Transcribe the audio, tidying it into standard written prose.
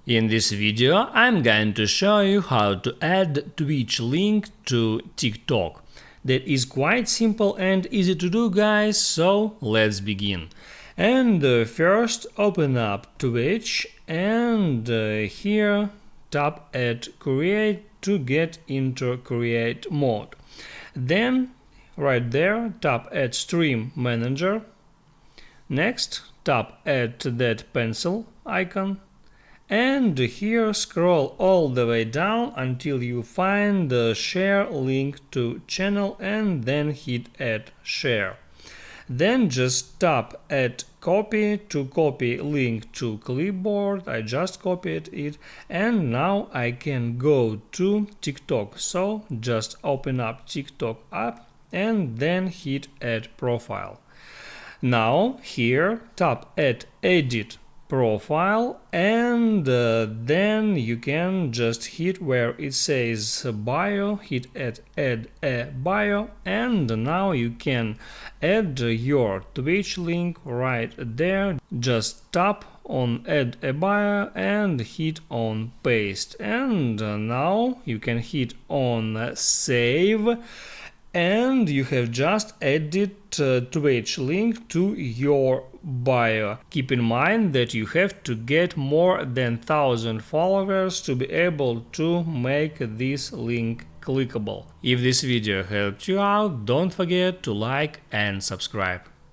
In this video, I'm going to show you how to add Twitch link to TikTok. That is quite simple and easy to do, guys, so let's begin. And first open up Twitch and here tap at Create to get into Create mode. Then right there tap at Stream Manager. Next tap at that pencil icon. And here scroll all the way down until you find the share link to channel and then hit add share. Then just tap at copy to copy link to clipboard. I just copied it and now I can go to TikTok. So just open up TikTok app and then hit add profile. Now here tap at edit profile and then you can just hit where it says bio, hit add a bio, and now you can add your Twitch link right there. Just tap on add a bio and hit on paste, and now you can hit on save. And you have just added Twitch link to your bio. Keep in mind that you have to get more than 1,000 followers to be able to make this link clickable. If this video helped you out, don't forget to like and subscribe.